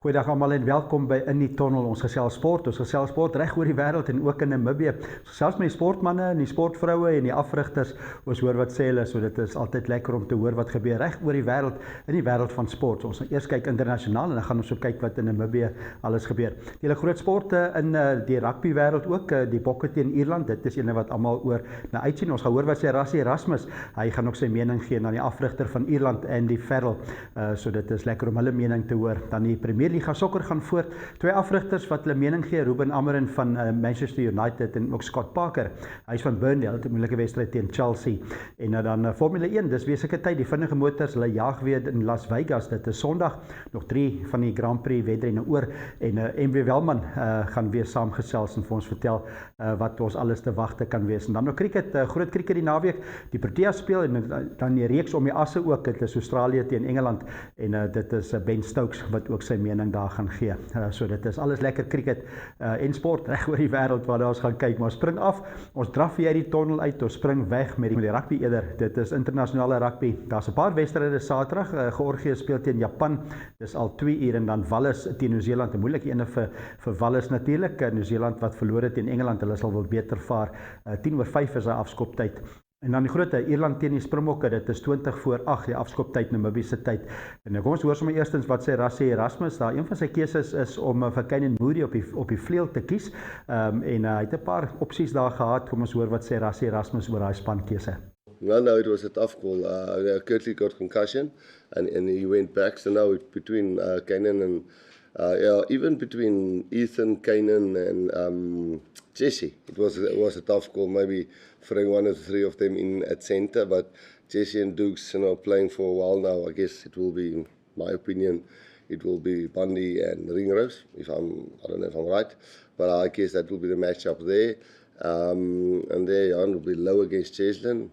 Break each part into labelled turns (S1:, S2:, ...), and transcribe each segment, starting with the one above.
S1: Goeiedag almal en welkom by In die Tunnel. Ons gesels sport reg oor die wêreld en ook in Namibië. Selfs met die sportmanne en die sportvroue en die afrigters, ons hoor wat sê hulle, so dit is altyd lekker om te hoor wat gebeur reg oor die wêreld in die wêreld van sport. Ons gaan eers kyk internasionaal en dan gaan ons ook kyk wat in Namibië alles gebeur. Die hele groot sporte in die rugby wêreld ook, die Bokke teen Ierland, dit is ene wat almal oor na uitsien. Ons gaan hoor wat sê Rassie Erasmus. Hy gaan ook sy mening gee na die afrigter van Ierland, Andy Farrell. So dit is lekker om hulle mening te hoor. Dan die Premier Liga sokker gaan voort. Twee afrigters wat hulle mening gee, Ruben Amorim van Manchester United en ook Scott Parker. Hy is van Burnley, hulle het 'n moeilike wedstryd teen Chelsea. En dan Formule 1, dis weer seker tyd, die vinnige motors, hulle jaag weer in Las Vegas. Dit is Sondag, nog 3 van die Grand Prix wedrenne oor en MW Welman gaan weer saamgesels en vir ons vertel wat ons alles te wagte kan wees. En dan nog cricket, groot cricket die naweek. Die Proteas speel en dan die reeks om die asse ook. Dit is Australië teen Engeland en dit is Ben Stokes wat ook sy mening daar gaan gee. So dit is alles lekker cricket en sport reg oor die wêreld waar ons gaan kyk. Maar spring af, ons draf hier uit die tunnel uit, ons spring weg met die rugby eerder. Dit is internasionale rugby. Daar's 'n paar wedstryde Saterdag. Georgië speel teen Japan. Dis al 2 uur en dan Wallis teen Nieu-Seeland. 'n Moeilike ene vir Wallis natuurlik. Nieu-Seeland wat verloor het teen Engeland. Hulle sal wel beter vaar. 10:05 is hy afskoptyd. En dan die grote Ierland teen die Springbokke, dit is 20:08 die afskoptyd Namibiese tyd. En kom ons hoor sommer eerstens wat sê Rassie Erasmus. Daar een van sy keuses is om vir Kane Moody op die vleuel te kies. En hy het 'n paar opsies daar gehad. Kom ons hoor wat sê Rassie Erasmus oor daai spankeuse.
S2: Well, no, it was a tough call. Curtly got concussion and he went back. So now between Kanan and even between Ethan, Kanan and Jesse, it was a tough call. Maybe throwing one or three of them in at centre, but Jesse and Dukes, playing for a while now. I guess it will be, in my opinion, it will be Bundy and Ringrose. I don't know if I'm right, but I guess that will be the matchup there. And there, Jan will be low against Cheslin.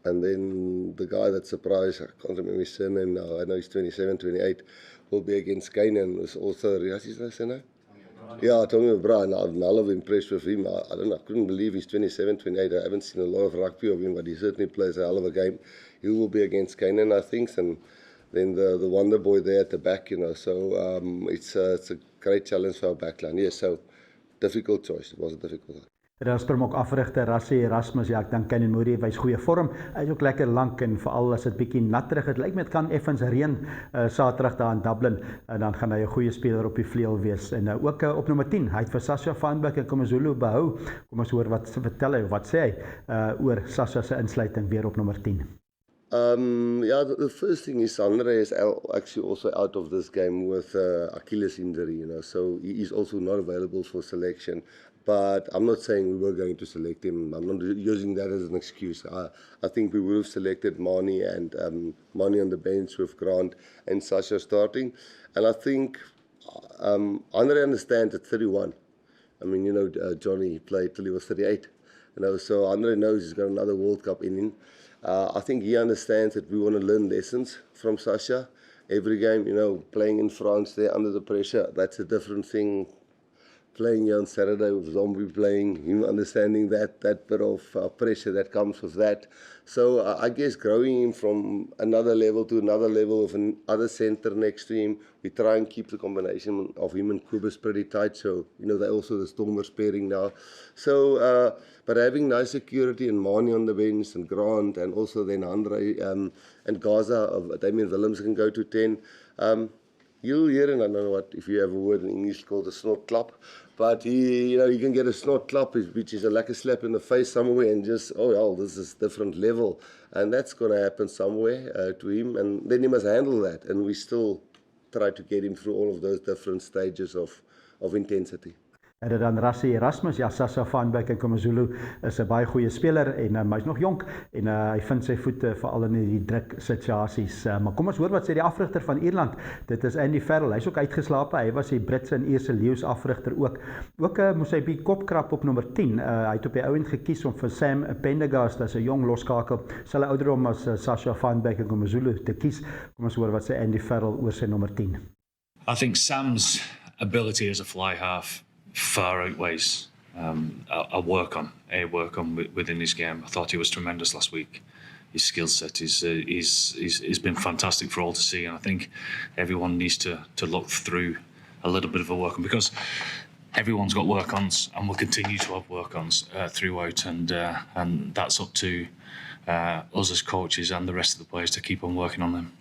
S2: And then the guy that surprised, I can't remember his surname now, I know he's 27, 28, will be against Kanan, who's also, what's his name? Yeah, Tommy O'Brien. I'm a lot impressed with him. I couldn't believe he's 27, 28. I haven't seen a lot of rugby of him, but he certainly plays a hell of a game. He will be against Kanan, I think, and then the wonder boy there at the back, So it's a great challenge for our backline. Yes, so difficult choice. It was a difficult one.
S1: Daar Springbok afrigter Rassie Erasmus, ja, ek dink Kane Moody wys goeie vorm. Hy is ook lekker lank en veral as dit bietjie natterig is. Lyk met kan effens reën Saterdag daar in Dublin en dan gaan hy 'n goeie speler op die vleuel wees. En ook op nommer 10, hy het vir Sasha van Beek en KwaZulu behou. Kom ons hoor wat vertel hy, wat sê hy oor Sasha se insluiting weer op nommer 10.
S2: The first thing is Andre is actually also out of this game with Achilles injury, so he is also not available for selection. But I'm not saying we were going to select him. I'm not using that as an excuse. I think we would have selected Mani and Mani on the bench with Grant and Sasha starting. And I think Andre understands at 31. I mean, Johnny played till he was 38. So Andre knows he's got another World Cup in him. I think he understands that we want to learn lessons from Sasha. Every game, playing in France there under the pressure, that's a different thing. Playing here on Saturday with Zombie playing, him understanding that bit of pressure that comes with that. So I guess growing him from another level to another level of another centre next to him, we try and keep the combination of him and Kubus pretty tight. So, they're also the Stormers pairing now. So, but having nice security and Mani on the bench and Grant and also then Andre and Gaza of Damien Willems can go to 10. You'll hear, and I don't know if you have a word in English called a snort clap, but you can get a snort clap, which is like a slap in the face somewhere and just, this is different level. And that's going to happen somewhere to him, and then he must handle that. And we still try to get him through all of those different stages of intensity.
S1: En dan Rassie Erasmus, ja, Sasha van Beek en KwaZulu is 'n baie goeie speler en hy's nog jonk en hy vind sy voete veral in die druk situasies. Maar kom ons hoor wat sê die afrigter van Ierland. Dit is Andy Farrell. Hy's ook uitgeslaap. Hy was die Britse en Ierse leeu's afrigter ook. Ook moes hy bietjie kop krap op nommer 10. Hy het op die ouend gekies om vir Sam Pendergast as 'n jong loskakel, selfe ouderdom as Sasha van Beek en KwaZulu te kies. Kom ons hoor wat sê Andy Farrell oor sy nommer 10.
S3: I think Sam's ability as a fly half far outweighs a work on within his game. I thought he was tremendous last week. skill set is been fantastic for all to see, and I think everyone needs to look through a little bit of a work on, because everyone's got work-ons and will continue to have work-ons throughout, and that's up to us as coaches and the rest of the players to keep on working on them.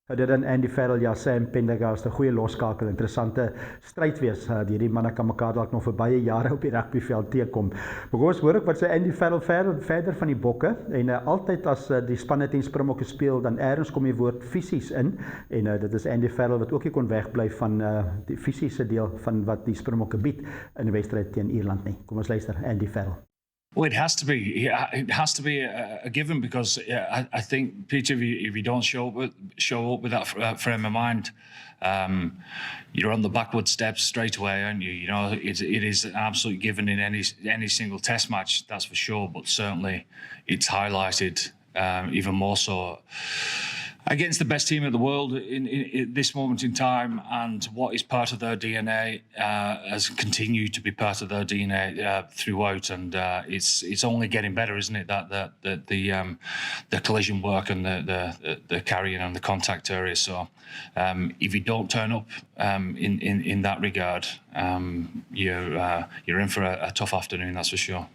S1: Dit en Andy Farrell, ja, Sam Pendergast, 'n goeie loskakel, interessante stryd wees. Hierdie manne kan mekaar dalk nog vir baie jare op die rugbyveld teekom. Maar ons hoor ook wat sê Andy Farrell verder van die bokke, en altyd as die spanne teen Springbokke speel, dan ergens kom die woord fisies in, en dit is Andy Farrell wat ook nie kon wegbly van die fisiese deel van wat die Springbokke bied in die wedstryd teen Ierland nie. Kom ons luister, Andy Farrell.
S3: Well, it has to be. It has to be a given, because I think, Peter, if you don't show up with that frame of mind, you're on the backward steps straight away, aren't you? You know, it is an absolute given in any single Test match, that's for sure. But certainly, it's highlighted even more so against the best team in the world in this moment in time, and what is part of their DNA has continued to be part of their DNA throughout, and it's only getting better, isn't it? That the collision work and the carrying and the contact area. So if you don't turn up in that regard, you're in for a tough afternoon, that's for sure.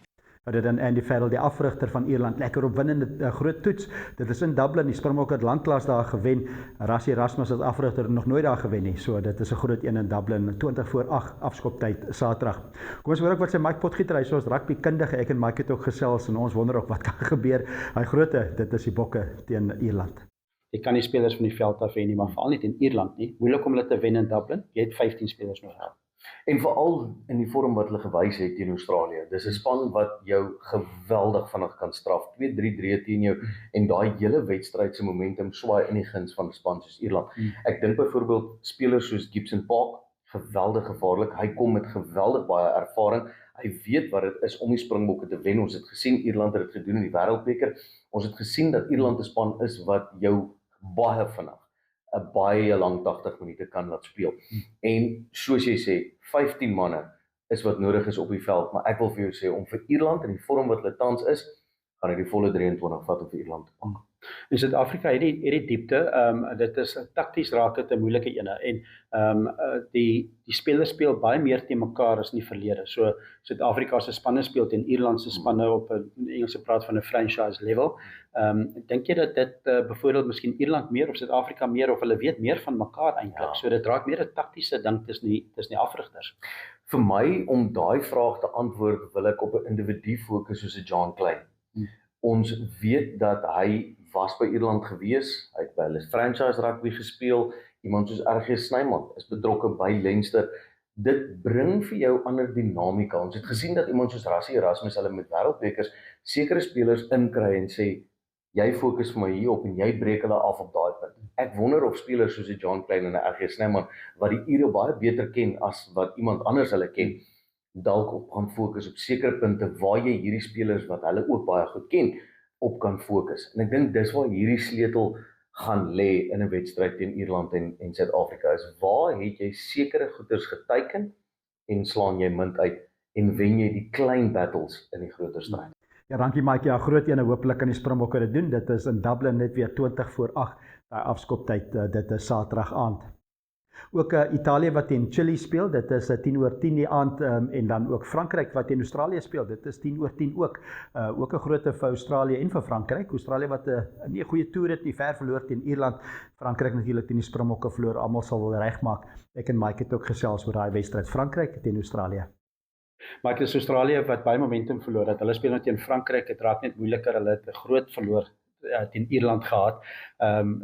S1: Dit dan Andy Farrell, die afrigter van Ierland, lekker opwindende groot toets. Dit is in Dublin, die Springbokke het landklas daar gewen. Rassie Erasmus as afrigter nog nooit daar gewen nie. So dit is 'n groot een in Dublin, 20:08 afskoptyd Saterdag. Kom ons hoor ook wat sê Mike Potgieter, hy soos rugbykundige. Ek en Mike het ook gesels en ons wonder ook wat kan gebeur. Hy groote, dit is die Bokke teen Ierland.
S4: Jy kan nie spelers van die veld af hê nie, maar veral nie teen Ierland nie. Moeilik om hulle te wen in Dublin. Jy het 15 spelers nodig.
S5: En veral in die vorm wat hulle gewys het teen Australië. Dis 'n span wat jou geweldig vinnig kan straf. 2-3 teen jou en daai hele wedstryd se momentum swaai in die guns van 'n span soos Ierland. Ek dink byvoorbeeld spelers soos Gibson Park, geweldig gevaarlik. Hy kom met geweldig baie ervaring. Hy weet wat dit is om die Springbokke te wen. Ons het gesien Ierland het dit gedoen in die Wêreldbeker. Ons het gesien dat Ierland 'n span is wat jou baie vinnig 'n baie lang 80 minute kan laat speel. En soos jy sê, 15 manne is wat nodig is op die veld, maar ek wil vir jou sê, om vir Ierland in die vorm wat hulle tans is, gaan hy die volle 23 vat om vir Ierland te pak.
S4: In Suid-Afrika het die diepte, dit is takties raak dit 'n moeilike ene, en die spelers speel baie meer teen mekaar as in die verlede. So Suid-Afrika se spanne speel teen Ierland se spanne op 'n Engelse praat van 'n franchise level. Dink jy dat dit byvoorbeeld miskien Ierland meer of Suid-Afrika meer, of hulle weet meer van mekaar eintlik? Ja. So dit raak meer 'n taktiese ding tussen die afrigters.
S5: Vir my om daai vraag te antwoord, wil ek op 'n individu fokus soos 'n John Klein. Ons weet dat hy was by Ierland gewees, hy het by hulle franchise rugby gespeel, iemand soos RG Snyman is betrokke by Leinster. Dit bring vir jou ander dinamika. Ons het gesien dat iemand soos Rassie Erasmus hulle met wêreldbekers sekere spelers inkry en sê, jy fokus vir my hierop en jy breek hulle af op daai punt. Ek wonder of spelers soos John Klein en RG Snyman, wat die Ire baie beter ken as wat iemand anders hulle ken, dalk op gaan fokus op sekere punte waar jy hierdie spelers wat hulle ook baie goed ken, op kan fokus. En ek dink dis waar hierdie sleutel gaan lê in 'n wedstryd teen Ierland en Suid-Afrika is. Waar het jy sekere goeders geteiken en slaan jy munt uit en wen jy die klein battles in die groter stryd?
S1: Ja, dankie Mike. Ja, groot ene, hopelik kan die Springbokke dit doen. Dit is in Dublin net weer 20:08, daai afskoptyd, dit is Saterdag aand. Ook Italië wat teen Chili speel, dit is 10:10 die aand, en dan ook Frankryk wat teen Australië speel, dit is 10:10 ook. Ook 'n groot vir Australië en vir Frankryk. Australië wat nie 'n goeie toer het nie, ver verloor teen Ierland. Frankryk natuurlik teen die Springbokke verloor, almal sal wil regmaak. Ek en Mike het ook gesels oor daai wedstryd, Frankryk teen Australië.
S4: Maar dit is Australië wat baie momentum verloor het. Hulle speel nou teen Frankryk, dit raak net moeiliker. Hulle het 'n groot verloor teen Ierland gehad.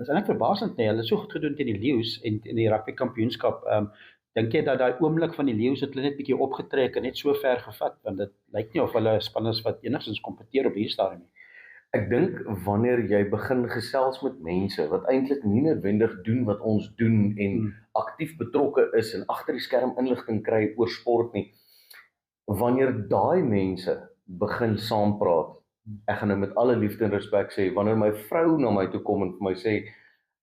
S4: Is eintlik verbasend nie. Hulle het so goed gedoen teen die Lions en in die rugby kampioenskap. Dink jy dat daai oomblik van die Lions het hulle net bietjie opgetrek en net so ver gevat, want dit lyk nie of hulle span is wat enigstens kompeteer op hierdie stadium nie.
S5: Ek dink wanneer jy begin gesels met mense wat eintlik nie noodwendig doen wat ons doen en aktief betrokke is en agter die skerm inligting kry oor sport nie, wanneer daai mense begin saampraat, ek gaan nou met alle liefde en respek sê, wanneer my vrou na my toe kom en vir my sê,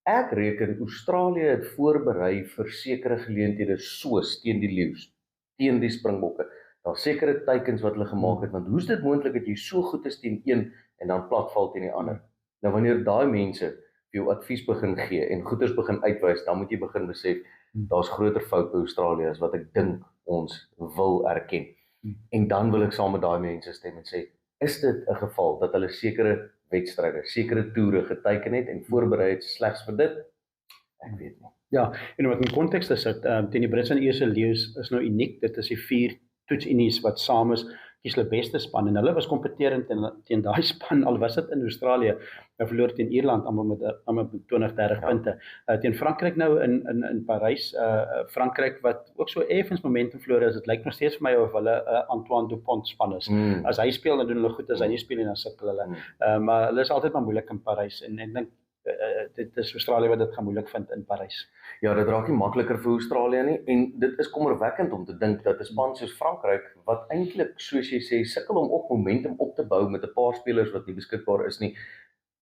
S5: ek reken Australië het voorberei vir sekere geleenthede soos teen die Lions, teen die Springbokke. Daar sekere teikens wat hulle gemaak het, want hoe is dit moontlik dat jy so goed is teen een en dan platval teen die ander? Nou wanneer daai mense vir jou advies begin gee en goeders begin uitwys, dan moet jy begin besef daar's groter fout by Australië as wat ek dink ons wil erken. En dan wil ek saam met daai mense stem en sê, is dit 'n geval dat hulle sekere wedstryde, sekere toere geteken het en voorberei het slegs vir dit? Ek weet nie.
S4: Ja, en om dit in konteks te sit, teen die Britse en Ierse leeu's is nou uniek. Dit is die 4 toetsunies wat saam is, kies hulle beste span en hulle was kompeterend teen daai span, al was dit in Australië. Hulle verloor teen Ierland almal met 20-30 punte. Teen Frankryk nou in Parys, Frankryk wat ook so effens momentum verloor is. Dit lyk nog steeds vir my of hulle Antoine Dupont span is. As hy speel, dan doen hulle goed, as hy nie speel nie, dan sukkel hulle. Maar hulle is altyd maar moeilik in Parys en ek dink dit is Australië wat dit gaan moeilik vind in Parys.
S5: Ja, dit raak nie makliker vir Australië nie en dit is kommerwekkend om te dink dat 'n span soos Frankryk wat eintlik, soos jy sê, sukkel om op momentum op te bou met 'n paar spelers wat nie beskikbaar is nie,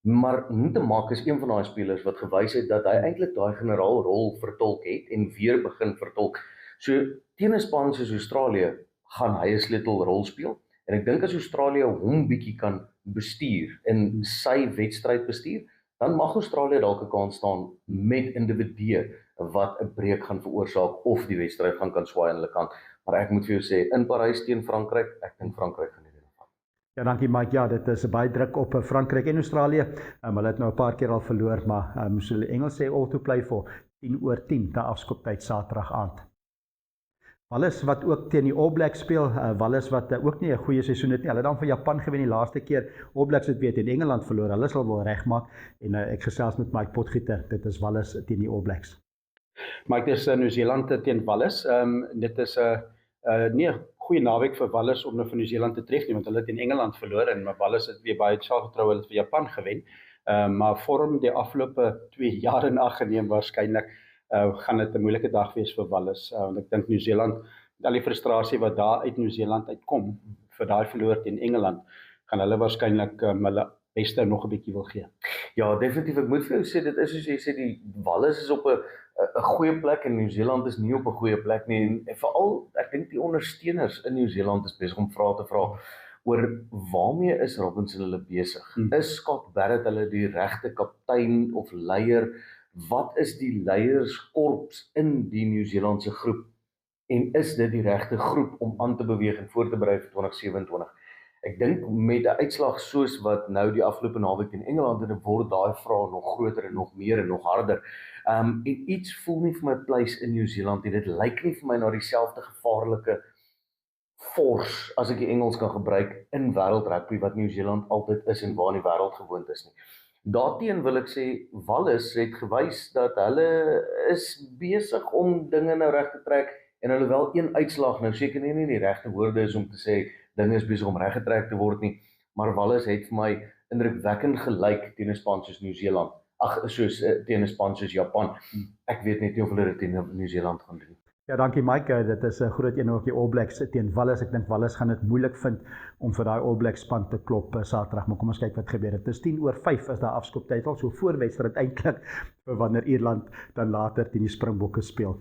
S5: maar Ntemak is een van daai spelers wat gewys het dat hy eintlik daai generaalrol vertolk het en weer begin vertolk. So teen 'n span soos Australië gaan hy 'n sleutelrol speel en ek dink as Australië hom bietjie kan bestuur in sy wedstryd bestuur, dan mag Australië dalk 'n kans staan met individue wat 'n breek gaan veroorsaak of die wedstryd kan swaai aan hulle kant. Maar ek moet vir jou sê, in Parys teen Frankryk, ek dink Frankryk gaan dit doen.
S1: Ja, dankie Mike. Ja, dit is baie druk op Frankryk en Australië. Hulle het nou 'n paar keer al verloor, maar moes hulle Engels sê all to play for 10:10 te afskoptyd Saterdag aand. Wallis wat ook teen die All Blacks speel, Wallis wat ook nie 'n goeie seisoen het nie. Hulle het dan van Japan gewen die laaste keer. All Blacks het weer teen Engeland verloor. Hulle sal wel regmaak en ek gesels met Mike Potgieter. Dit is Wallis teen die All Blacks.
S4: Mike, dit is Nieu-Seeland teen Wallis. Dit is 'n nie 'n goeie naweek vir Wallis om nou vir Nieu-Seeland te tref nie, want hulle het teen Engeland verloor en Wallis het weer baie selfvertroue, hulle het vir Japan gewen. Maar vorm die afgelope 2 jaar in ag geneem waarskynlik gaan dit 'n moeilike dag wees vir Wallis, want ek dink Nieu-Seeland, met al die frustrasie wat daar uit Nieu-Seeland uitkom vir daai verloor teen Engeland, gaan hulle waarskynlik hulle beste nog 'n bietjie wil gee.
S5: Ja, definitief. Ek moet vir jou sê, dit is soos jy sê, die Wallis is op 'n goeie plek en Nieu-Seeland is nie op 'n goeie plek nie. En veral, ek dink die ondersteuners in Nieu-Seeland is besig om vrae te vra oor waarmee is Robinson hulle besig? Is Scott Barrett hulle die regte kaptein of leier? Wat is die leierskorps in die Nieu-Seelandse groep? En is dit die regte groep om aan te beweeg en voor te berei vir 2027? Ek dink met 'n uitslag soos wat nou die afgelope naweek in Engeland en word daai vrae nog groter en nog meer en nog harder. En iets voel nie vir my pleis in Nieu-Seeland nie. Dit lyk nie vir my na dieselfde gevaarlike force, as ek die Engels kan gebruik, in wêreldrugby wat Nieu-Seeland altyd is en waar in die wêreld gewoond is nie. Daarteen wil ek sê, Wallis het gewys dat hulle is besig om dinge nou reg te trek en hulle wel een uitslag nou seker nie die regte woorde is om te sê dinge is besig om reggetrek te word nie, maar Wallis het vir my indrukwekkend gelyk teen 'n span soos Nieu-Seeland. Soos teen 'n span soos Japan. Ek weet net nie of hulle dit teen Nieu-Seeland gaan doen.
S1: Ja, dankie Mike. Dit is 'n groot een ook die All Blacks teen Wallis. Ek dink Wallis gaan dit moeilik vind om vir daai All Blacks span te klop Saterdag, maar kom ons kyk wat gebeur. Dit is 10:05 is daar afskoptyd al, so voorwedstryd eintlik vir wanneer Ierland dan later teen die Springbokke speel.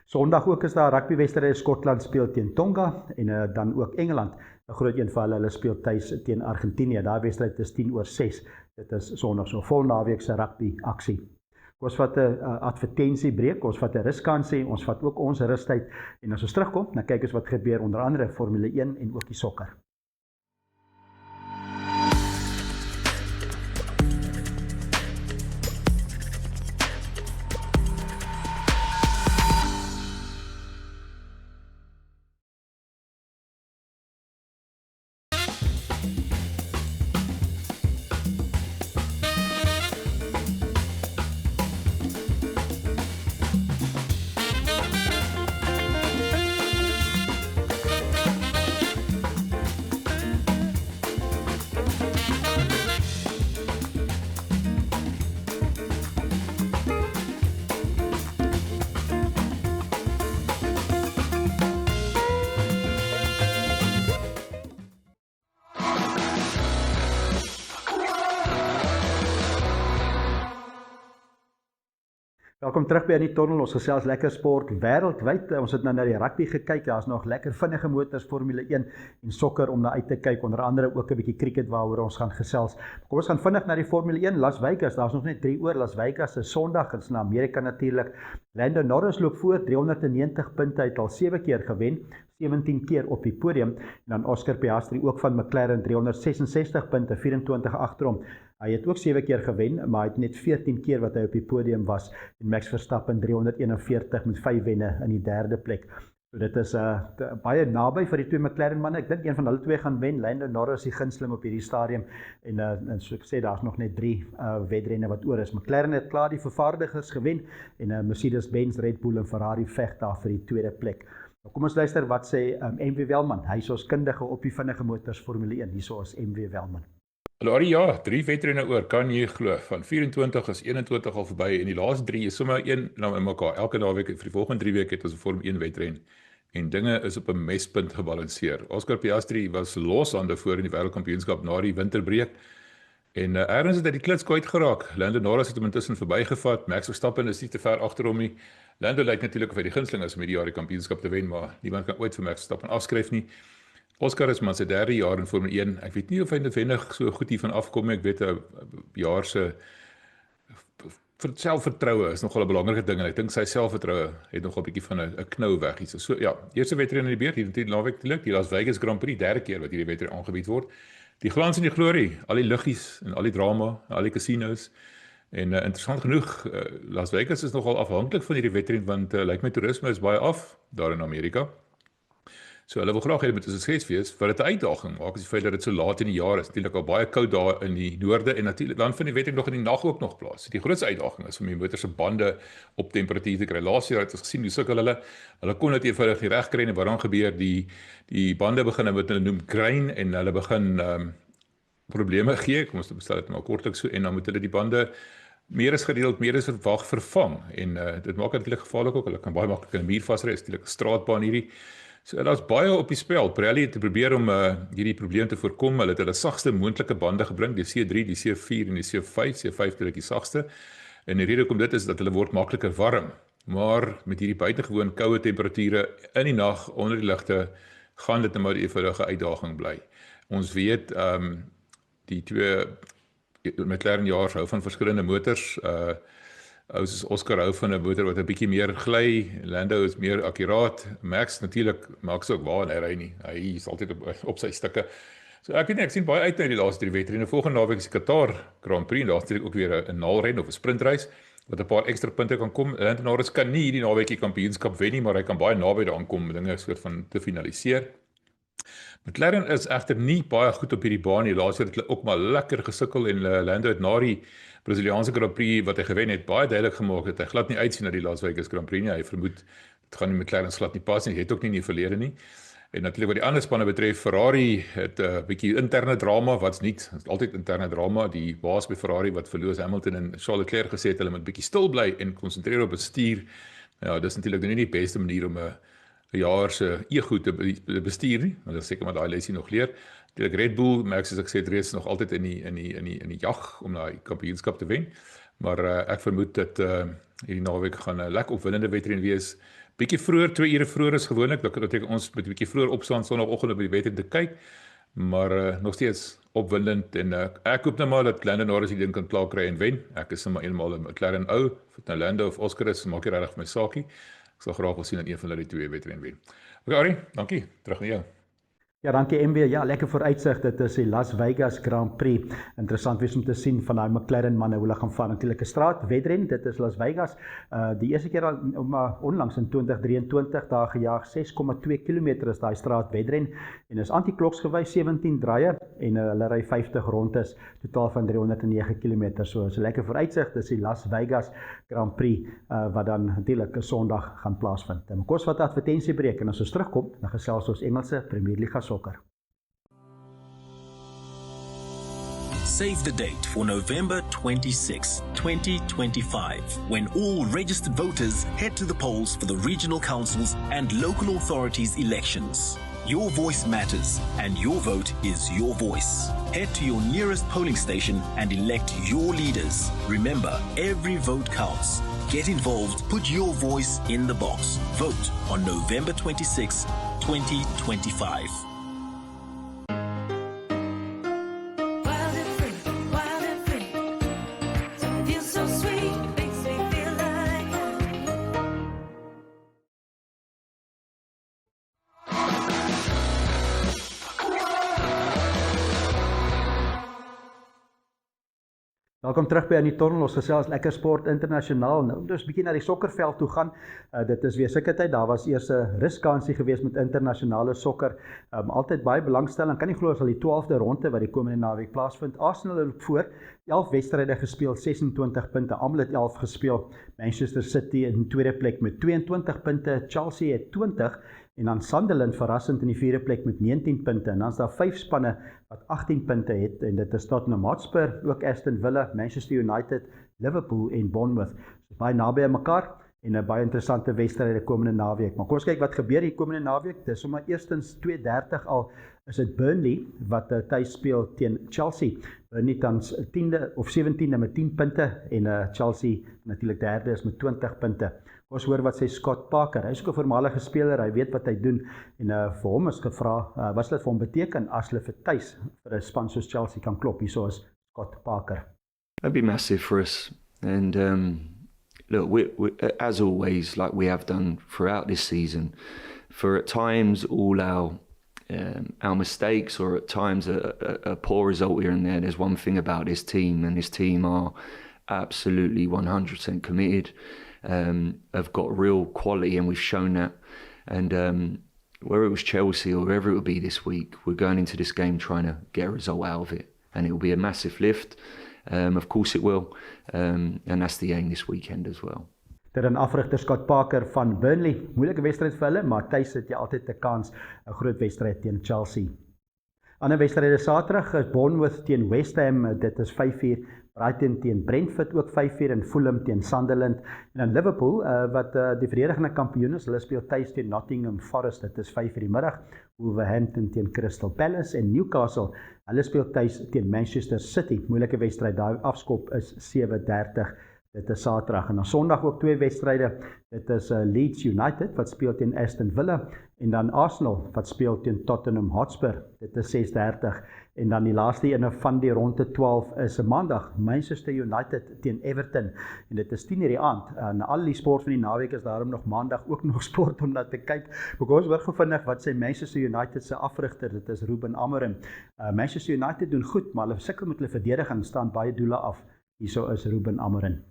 S1: Sondag ook is daar rugbywedstryde. Skotland speel teen Tonga en dan ook Engeland. 'n Groot een vir hulle speel tuis teen Argentinië. Daai wedstryd is 10:06. Dit is Sondag, so vol naweek se rugby aksie. Ons vat 'n advertensiebreek, ons vat 'n ruskansie, ons vat ook ons rustyd en as ons terugkom, dan kyk ons wat gebeur onder andere Formule 1 en ook die sokker. Welkom terug by in die tunnel. Ons gesels lekker sport wêreldwyd. Ons het nou na die rugby gekyk. Daar's nog lekker vinnige motors, Formule 1 en sokker om na uit te kyk. Onder andere ook 'n bietjie cricket waaroor ons gaan gesels. Kom ons gaan vinnig na die Formule 1 Las Vegas. Daar's nog net 3 oor. Las Vegas is Sondag, dit is in Amerika natuurlik. Lando Norris loop voor 390 punte, hy het al 7 keer gewen, 17 keer op die podium. En dan Oscar Piastri ook van McLaren 366 punte, 24 agterom. Hy het ook 7 keer gewen, maar hy het net 14 keer wat hy op die podium was. En Max Verstappen 341 met 5 wenne in die 3de plek. So dit is baie naby vir die twee McLaren manne. Ek dink een van hulle twee gaan wen. Lando Norris die gunsteling op hierdie stadium. En so ek sê, daar's nog net 3 wedrenne wat oor is. McLaren het klaar die vervaardigers gewen en Mercedes-Benz, Red Bull en Ferrari veg daar vir die 2de plek. Nou kom ons luister wat sê MW Welman. Hy is ons kundige op die vinnige motors Formule 1. Hierso is MW Welman.
S6: Larry, ja, 3 wedrenne oor, kan jy glo. Van 24 is 21 al verby en die laaste 3 is sommer een nou in mekaar. Elke naweek vir die volgende 3 weke het ons 'n Formule 1 wedren en dinge is op 'n mespunt gebalanseer. Oscar Piastri was loshande voor in die wêreldkampioenskap na die winterbreek en ergens het hy die klits kwyt geraak. Lando Norris het hom intussen verbygevat. Max Verstappen is nie te ver agter hom nie. Lando lyk natuurlik of hy die gunsteling is om hierdie jaar die kampioenskap te wen, maar niemand kan ooit vir Max Verstappen afskryf nie. Oscar is maar sy 3de jaar in Formule 1. Ek weet nie of hy noodwendig so goed hiervan afkom nie. Ek weet 'n jaar se selfvertroue is nogal 'n belangrike ding en ek dink sy selfvertroue het nogal 'n bietjie van 'n knou weg hier. So ja, eerste wedren in die beurt, hier naweek die Las Vegas Grand Prix, 3de keer wat hierdie wedren aangebied word. Die glans en die glorie, al die liggies en al die drama, al die casinos. En interessant genoeg, Las Vegas is nogal afhanklik van hierdie wedren want lyk my toerisme is baie af daar in Amerika. So hulle wil graag hê dit moet 'n sukses wees, vir dit 'n uitdaging maak is die feit dat dit so laat in die jaar is. Natuurlik al baie koud daar in die noorde en natuurlik dan vind die wedren nog in die nag ook nog plaas. Die grootste uitdaging is om die motor se bande op temperatuur te kry. Laas jaar het ons gesien hoe sukkel hulle kon dit eenvoudig nie reg kry nie. Wat dan gebeur, die bande begin wat hulle noem grain en hulle begin probleme gee. Kom ons bestel dit maar kortliks so en dan moet hulle die bande meer as verwag vervang en dit maak natuurlik gevaarlik ook. Hulle kan baie maklik in 'n muur vasry, is natuurlik 'n straatbaan hierdie. So daar's baie op die spel. Pirelli het probeer om hierdie probleem te voorkom. Hulle het hulle sagste moontlike bande gebring, die C3, die C4 en die C5. C5 is die sagste. En die rede hoekom dit is dat hulle word makliker warm. Maar met hierdie buitengewoon koue temperature in die nag onder die ligte gaan dit net maar 'n eenvoudige uitdaging bly. Ons weet die twee McLaren jaars hou van verskillende motors. Soos Oscar hou van 'n motor wat 'n bietjie meer gly, Lando is meer akkuraat, Max natuurlik maak ook waar hy ry nie. Hy is altyd op sy stukke. So ek weet nie, ek sien baie uit na die laaste 3 wedrenne. Volgende naweek is die Qatar Grand Prix en daar's natuurlik ook weer 'n naalren of 'n sprintreis wat 'n paar ekstra punte kan kom. Lando Norris kan nie hierdie naweek die kampioenskap wen nie, maar hy kan baie naby daaraan kom om dinge soort van te finaliseer. McLaren is egter nie baie goed op hierdie baan nie. Laas jaar het hulle ook maar lekker gesukkel en Lando het na die Brasiliaanse Grand Prix wat hy gewen het, baie duidelik gemaak dat hy glad nie uitsien na die Las Vegas Grand Prix nie. Hy vermoed dit gaan nie met McLaren glad nie pas nie. Het ook nie in die verlede nie. En natuurlik wat die ander spanne betref, Ferrari het 'n bietjie interne drama, wat's nie, altyd interne drama. Die baas by Ferrari wat vir Lewis Hamilton en Charles Leclerc gesê het hulle moet bietjie stil bly en konsentreer op bestuur. Ja, dis natuurlik nie die beste manier om 'n jaar se ego te bestuur nie, maar dit seker maar daai lesie nog leer. Natuurlik Red Bull, Max soos ek sê, reeds nog altyd in die jag om daai kampioenskap te wen. Maar ek vermoed dat hierdie naweek gaan 'n lekker opwindende wedren wees. Bietjie vroeër, 2 ure vroeër is gewoonlik. Dat beteken ons moet 'n bietjie vroeër opstaan sonoggend om by die wedren te kyk. Maar nog steeds opwindend en ek hoop nou maar dat Lando Norris die ding kan klaar kry en wen. Ek is nou maar eenmaal 'n McLaren ou, of dit nou Lando of Oscar is, maak nie regtig vir my saakie. Ek sal graag wil sien dat een van hulle die twee wedren wen. Okay, Ari, dankie. Terug na jou.
S1: Ja, dankie MW. Ja, lekker vooruitsig. Dit is die Las Vegas Grand Prix. Interessant wees om te sien van daai McLaren manne hoe hulle gaan vaar. Natuurlik 'n straatwedren. Dit is Las Vegas. Die eerste keer al onlangs in 2023 daar gejaag 6,2 km is daai straatwedren en is anti-kloks gewys 17 draaie en hulle ry 50 rondes totaal van 309 km. So is 'n lekker vooruitsig. Dis die Las Vegas Grand Prix wat dan natuurlik 'n Sondag gaan plaasvind. En kos wat advertensiebreek en as ons terugkom, dan gesels ons Engelse Premier Liga sokker.
S7: Save the date for November 26, 2025, when all registered voters head to the polls for the regional councils and local authorities elections. Your voice matters, and your vote is your voice. Head to your nearest polling station and elect your leaders. Remember, every vote counts. Get involved. Put your voice in the box. Vote on November 26, 2025.
S8: Wild and free, so it feels so sweet, makes me feel like
S1: Welkom terug by die Tunnel. Ons gesels lekker sport internasionaal. Nou, ons 'n bietjie na die sokkerveld toe gaan. Dit is weer sulke tyd. Daar was eers 'n ruskansie geweest met internasionale sokker. Altyd baie belangstelling. Kan nie glo as al die 12de ronde wat die komende naweek plaasvind. Arsenal loop voor. 11 wedstryde gespeel, 26 punte. Almal het 11 gespeel. Manchester City in tweede plek met 22 punte. Chelsea het 20 en dan Sunderland verrassend in die vierde plek met 19 punte. En dan is daar 5 spanne wat 18 punte het en dit is Tottenham Hotspur, ook Aston Villa, Manchester United, Liverpool en Bournemouth. So baie naby aan mekaar en 'n baie interessante wedstryd die komende naweek. Maar kom ons kyk wat gebeur die komende naweek. Dis sommer eerstens 2:30 al is dit Burnley wat tuis speel teen Chelsea. Burnley tans 10de of 17de met 10 punte en Chelsea natuurlik derde is met 20 punte. Ons hoor wat sê Scott Parker. Hy is ook 'n voormalige speler, hy weet wat hy doen en vir hom is gevra wat dit vir hom beteken as hulle vir tuis vir 'n span soos Chelsea kan klop. Hierso is Scott Parker.
S9: That'd be massive for us. And look, we, as always, like we have done throughout this season, for at times all our mistakes or at times a poor result here and there, there's one thing about this team, and this team are absolutely 100% committed. Have got real quality, and we've shown that. And whether it was Chelsea or wherever it will be this week, we're going into this game trying to get a result out of it, and it will be a massive lift. Of course it will, and that's the aim this weekend as well.
S1: Dit is afrigter Scott Parker van Burnley. Moeilike wedstryd vir hulle, maar tuis het jy altyd 'n kans, 'n groot wedstryd teen Chelsea. Ander wedstryde Saterdag is Bournemouth teen West Ham, dit is 5:00. Brighton teen Brentford ook 5:00 en Fulham teen Sunderland. En dan Liverpool wat die verdedigende kampioen is, hulle speel tuis teen Nottingham Forest, dit is 5:00 die middag. Wolverhampton teen Crystal Palace en Newcastle, hulle speel tuis teen Manchester City. Moeilike wedstryd, daai afskop is 7:30. Dit is Saterdag en dan Sondag ook 2 wedstryde. Dit is Leeds United wat speel teen Aston Villa en dan Arsenal wat speel teen Tottenham Hotspur. Dit is 6:30 en dan die laaste ene van die ronde 12 is 'n Maandag, Manchester United teen Everton en dit is 10:00 die aand. En al die sport van die naweek is daarom nog Maandag ook nog sport om na te kyk. Maar ons hoor gou vinnig wat sê Manchester United se afrigter, dit is Ruben Amorim. Manchester United doen goed, maar hulle sukkel met hulle verdediging, staan baie doele af. Hierso is Ruben Amorim.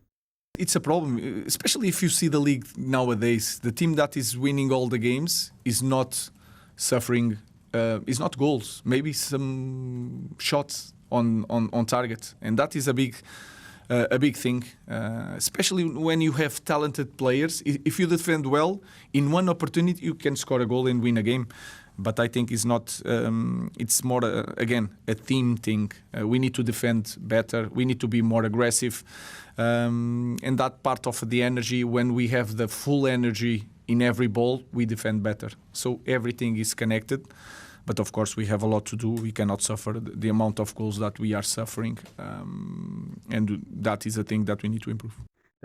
S10: It's a problem, especially if you see the league nowadays. The team that is winning all the games is not suffering, is not goals, maybe some shots on target. And that is a big thing, especially when you have talented players. If you defend well, in one opportunity you can score a goal and win a game. But I think it's not. It's more again a team thing. We need to defend better. We need to be more aggressive, and that part of the energy. When we have the full energy in every ball, we defend better. So everything is connected. But of course, we have a lot to do. We cannot suffer the amount of goals that we are suffering, and that is a thing that we need to improve.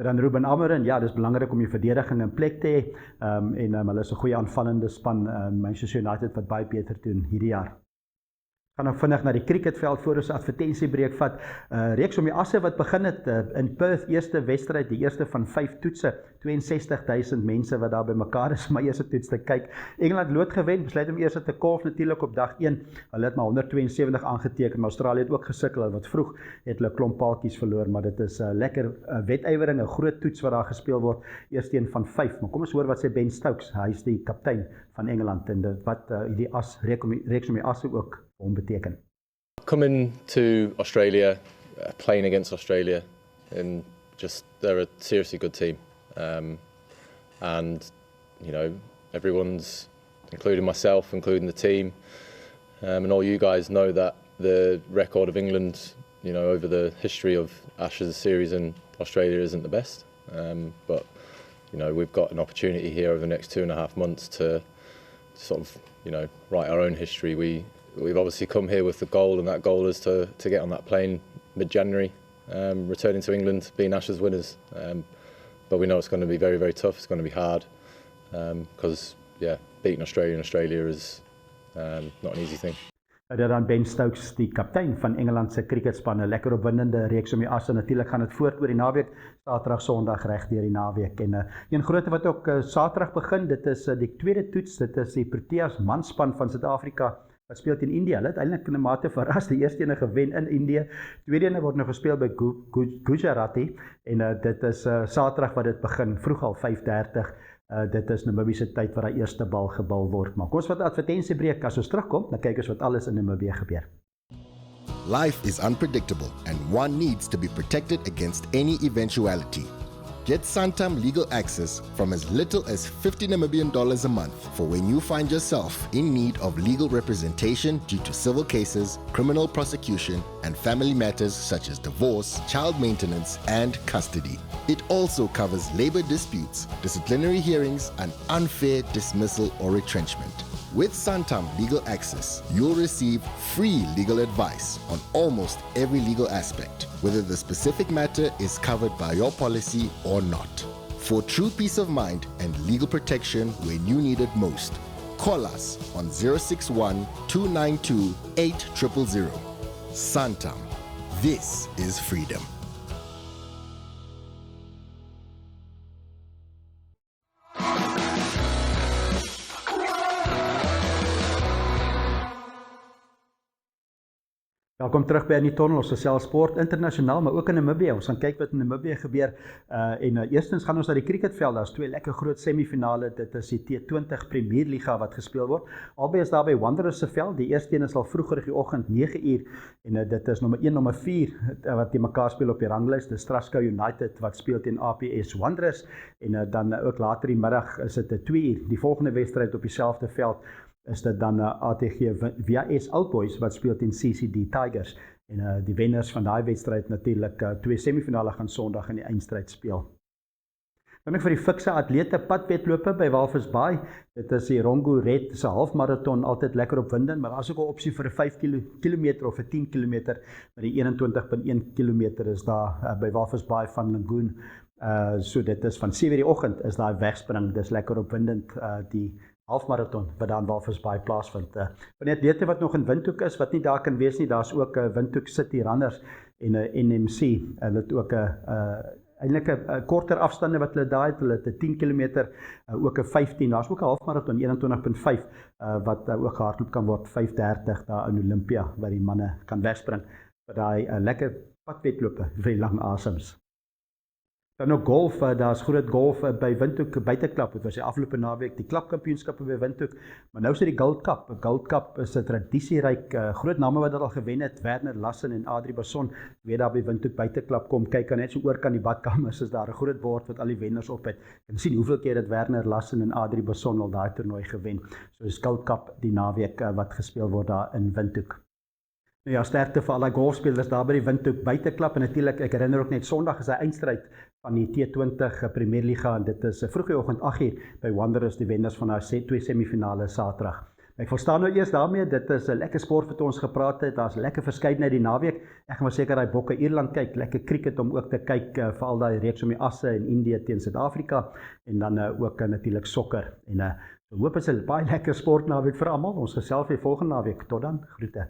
S1: Dan Ruben Amorim, ja, dis belangrik om die verdediging in plek te hê en hulle is 'n goeie aanvallende span, Manchester United wat baie beter doen hierdie jaar. Gaan nou vinnig na die cricketveld voor ons advertensiebreek vat. Reeks om die asse wat begin het in Perth, eerste wedstryd, die eerste van 5 toetse, 62,000 mense wat daar bymekaar is om my eerste toets te kyk. Engeland lood gewen, besluit om eers te kolf natuurlik op dag 1. Hulle het maar 172 aangeteken, maar Australië het ook gesukkel, wat vroeg het hulle klomp paaltjies verloor, maar dit is lekker wedywering, 'n groot toets wat daar gespeel word, eerste een van 5. Maar kom ons hoor wat sê Ben Stokes, hy is die kaptein van Engeland en dit wat die as reeks om die asse ook hom beteken.
S11: Coming to Australia, playing against Australia, and just they're a seriously good team, and you know everyone's, including myself, including the team, and all you guys know that the record of England, you know, over the history of Ashes series in Australia isn't the best, but you know we've got an opportunity here over the next 2.5 months to sort of, you know, write our own history. We've obviously come here with the goal, and that goal is to get on that plane mid-January, returning to England, being Ashes winners. but we know it's going to be very, very tough. It's going to be hard because, beating Australia in Australia is not an easy thing.
S1: Dit dan Ben Stokes, die kaptein van Engeland se cricketspan, 'n lekker opwindende reeks om die as en natuurlik gaan dit voort oor die naweek, Saterdag, Sondag reg deur die naweek en een grootte wat ook Saterdag begin, dit is die tweede toets, dit is die Proteas manspan van Suid-Afrika wat speel teen India. Hulle het eintlik in 'n mate verras, die eerste ene gewen in Indië, tweede ene word nou gespeel by Gujarati en dit is Saterdag wat dit begin, vroeg al 5:30. Dit is Namibië se tyd waar die eerste bal gebal word. Maar kom ons vat 'n advertensiebreek, as ons terugkom, dan kyk ons wat alles in Namibië gebeur.
S12: Life is unpredictable and one needs to be protected against any eventuality. Get Santam legal access from as little as $50 Namibian a month for when you find yourself in need of legal representation due to civil cases, criminal prosecution, and family matters such as divorce, child maintenance, and custody. It also covers labor disputes, disciplinary hearings, and unfair dismissal or retrenchment. With Santam Legal Access, you'll receive free legal advice on almost every legal aspect, whether the specific matter is covered by your policy or not. For true peace of mind and legal protection when you need it most, call us on 061 292 8000. Santam. This is freedom.
S1: Welkom terug by die Tunnel, ons gesels sport internasionaal, maar ook in Namibië. Ons gaan kyk wat in Namibië gebeur. Eerstens gaan ons na die cricketveld. Daar's twee lekker groot semifinale. Dit is die T20 Premier Liga wat gespeel word. Albei is daar by Wanderers se veld. Die eerste een is al vroeër die oggend 9:00 en dit is nommer 1 nommer 4 wat teen mekaar speel op die ranglys. Dis Strathclyde United wat speel teen APS Wanderers en dan ook later die middag is dit 2:00. Die volgende wedstryd op dieselfde veld is dit dan ATG VS Oudboys wat speel teen CCD Tigers en die wenners van daai wedstryd natuurlik twee semifinale gaan Sondag in die eindstryd speel. Dan ek vir die fikse atlete padwedlope by Walvis Bay. Dit is die Rongo Red se halfmarathon, altyd lekker opwindend, maar daar's ook 'n opsie vir 'n 5 km of 'n 10 km, maar die 21.1 km is daar by Walvis Bay van Lagoon. So dit is van 7:00 die oggend is daai wegspring. Dis lekker opwindend die halfmarathon wat daar in Walvis Bay plaasvind. Van die atlete wat nog in Windhoek is, wat nie daar kan wees nie, daar's ook Windhoek City Runners en NMC. Hulle het ook eintlik 'n korter afstande wat hulle daai het. Hulle het 'n 10 km, ook 'n 15. Daar's ook 'n halfmarathon 21.5 wat ook gehardloop kan word 5:30 daar in Olympia waar die manne kan wegspring vir daai lekker padwedlope vir die lang asems. Dan ook golf, daar's groot golf by Windhoek buiteklap. Dit was die afgelope naweek die klapkampioenskappe by Windhoek, maar nou is dit die Gold Cup. Gold Cup is 'n tradisieryk groot name wat dit al gewen het. Werner Lassen en Adrie Basson weer daar by Windhoek buiteklap kom kyk, kan net so oor kan die badkamers is daar 'n groot bord wat al die wenners op het. Jy kan sien hoeveel keer het Werner Lassen en Adrie Basson al daai toernooi gewen. So is Gold Cup die naweek wat gespeel word daar in Windhoek. Nou ja, sterkte vir al die golfspelers daar by die Windhoek buiteklap en natuurlik ek herinner ook net Sondag is 'n eindstryd van die T20 Premier Liga en dit is vroeg die oggend 8:00 by Wanderers, die wenners van daai twee semifinale Saterdag. Ek verstaan nou eers daarmee, dit is 'n lekker sport wat ons gepraat het. Daar's lekker verskeidenheid die naweek. Ek gaan maar seker daai bokke Ierland kyk, lekker cricket om ook te kyk vir al daai reeks om die asse in Indië teen Suid-Afrika en dan ook natuurlik sokker. En hoop is 'n baie lekker sport naweek vir almal. Ons gesels weer volgende naweek. Tot dan, groete.